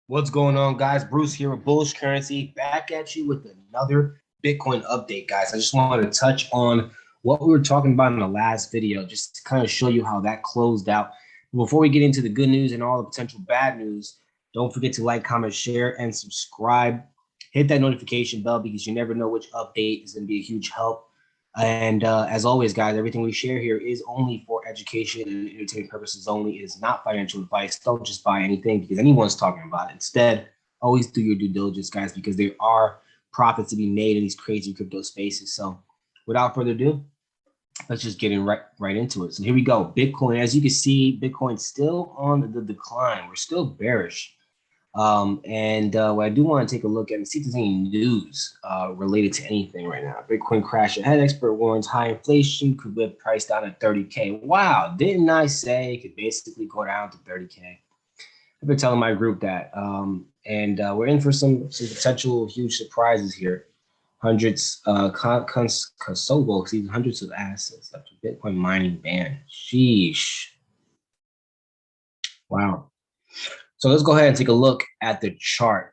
What's going on, guys? Bruce here with Bullish Currency, back at you with another Bitcoin update, guys. I just wanted to touch on what we were talking about in the last video, just to kind of show you how that closed out. Before we get into the good news and all the potential bad news, don't forget to like, comment, share, and subscribe. Hit that notification bell because you never know which update is going to be a huge help. And as always, guys, everything we share here is only for education and entertainment purposes only. It is not financial advice. Don't just buy anything because anyone's talking about it. Instead, always do your due diligence, guys, because there are profits to be made in these crazy crypto spaces. So without further ado, let's just get in right into it. So here we go. Bitcoin, as you can see, Bitcoin's still on the decline. We're still bearish. What I do want to take a look at and see if there's any news related to anything right now. Bitcoin crash ahead. Expert warns high inflation could whip price down to 30K. Wow, didn't I say it could basically go down to 30K? I've been telling my group that. We're in for some potential huge surprises here. Hundreds, Kosovo sees hundreds of assets after Bitcoin mining ban. Sheesh. Wow. So let's go ahead and take a look at the chart.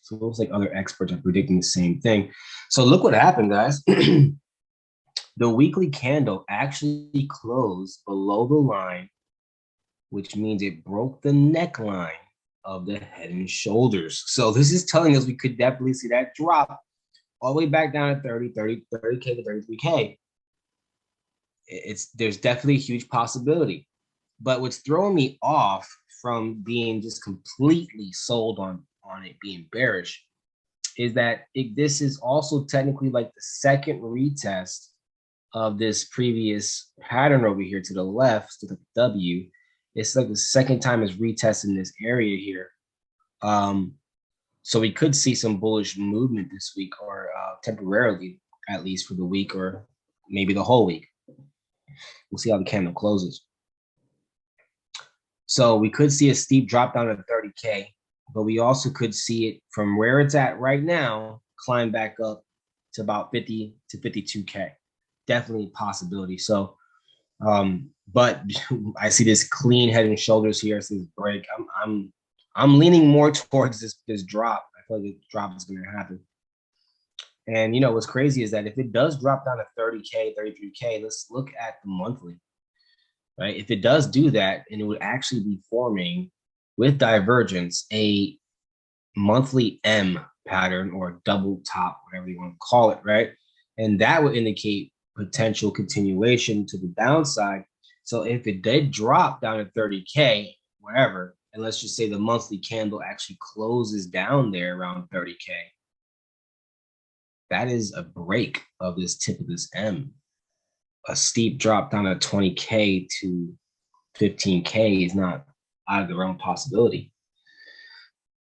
So it looks like other experts are predicting the same thing. So look what happened, guys. The weekly candle actually closed below the line, which means it broke the neckline of the head and shoulders. So this is telling us we could definitely see that drop all the way back down to 30K to 33K. There's definitely a huge possibility. But what's throwing me off from being just completely sold on it being bearish is that this is also technically like the second retest of this previous pattern over here to the left, to the W. It's like the second time it's retesting this area here. So we could see some bullish movement this week, or temporarily, at least for the week, or maybe the whole week. We'll see how the candle closes. So we could see a steep drop down to 30K, but we also could see it from where it's at right now, climb back up to about 50 to 52K. Definitely a possibility. So, but I see this clean head and shoulders here. So this break. I'm leaning more towards this drop. I feel like the drop is going to happen. And you know what's crazy is that if it does drop down to 30K, 33K, let's look at the monthly. Right? If it does do that, and it would actually be forming with divergence a monthly M pattern or double top, whatever you want to call it, right? And that would indicate potential continuation to the downside. So if it did drop down to 30K, wherever, and let's just say the monthly candle actually closes down there around 30K, that is a break of this tip of this M. A steep drop down to 20K to 15K is not out of the realm possibility.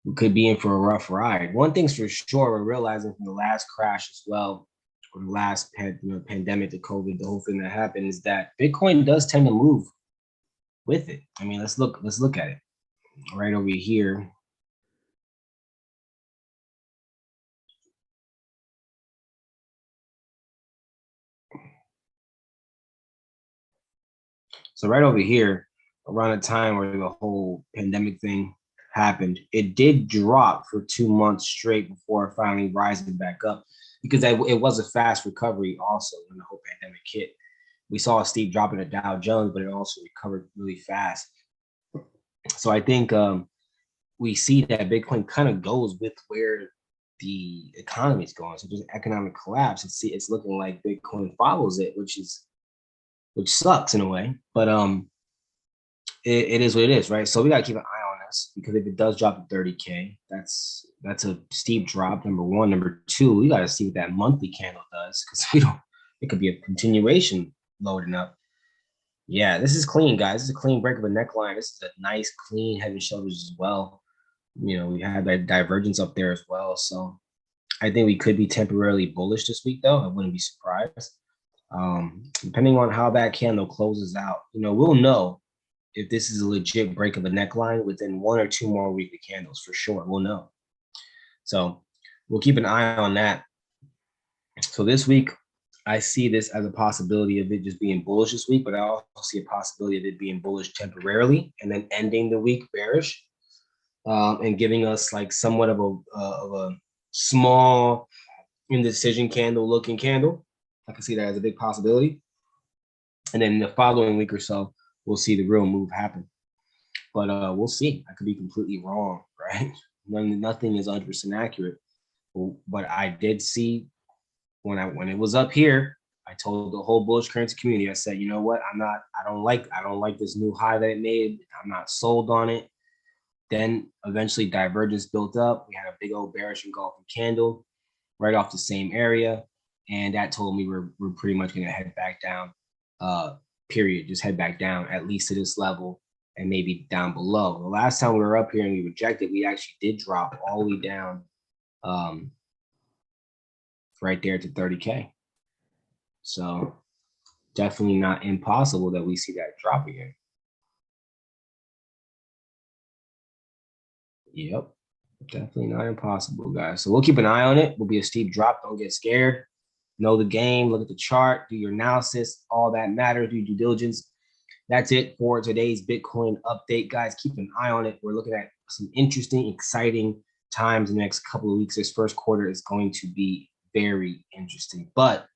We could be in for a rough ride. One thing's for sure, we're realizing from the last crash as well, or the last pandemic, the COVID, the whole thing that happened, is that Bitcoin does tend to move with it. I mean, let's look at it right over here. So right over here, around the time where the whole pandemic thing happened, it did drop for 2 months straight before finally rising back up, because it was a fast recovery also when the whole pandemic hit. We saw a steep drop in the Dow Jones, but it also recovered really fast. So I think we see that Bitcoin kind of goes with where the economy is going. So there's economic collapse. It's looking like Bitcoin follows it, which sucks in a way. But it is what it is, right? So we gotta keep an eye on this, because if it does drop to 30K, that's a steep drop. Number one. Number two, we gotta see what that monthly candle does, because we don't. It could be a continuation loading up. Yeah, this is clean, guys. This is a clean break of a neckline. This is a nice, clean head and shoulders as well. You know, we had that divergence up there as well. So I think we could be temporarily bullish this week, though. I wouldn't be surprised. Depending on how that candle closes out, we'll know if this is a legit break of the neckline within one or two more weekly candles for sure. We'll know. So we'll keep an eye on that. So this week, I see this as a possibility of it just being bullish this week, but I also see a possibility of it being bullish temporarily and then ending the week bearish. and giving us like somewhat of a small indecision candle looking candle. I can see that as a big possibility. And then the following week or so, we'll see the real move happen. But we'll see. I could be completely wrong, right? Nothing is 100% accurate. But I did see when it was up here, I told the whole bullish currency community, I said, you know what? I don't like this new high that it made. I'm not sold on it. Then eventually divergence built up. We had a big old bearish engulfing candle right off the same area. And that told me we're pretty much going to head back down, period. Just head back down at least to this level and maybe down below. The last time we were up here and we rejected, we actually did drop all the way down right there to 30K. So definitely not impossible that we see that drop again. Yep. Definitely not impossible, guys. So we'll keep an eye on it. Will be a steep drop. Don't get scared. Know the game. Look at the chart. Do your analysis. All that matters. Do due diligence. That's it for today's Bitcoin update, guys. Keep an eye on it. We're looking at some interesting, exciting times in the next couple of weeks. This first quarter is going to be very interesting, but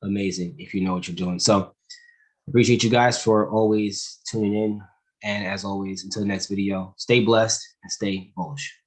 amazing if you know what you're doing. So appreciate you guys for always tuning in. And as always, until the next video, stay blessed and stay bullish.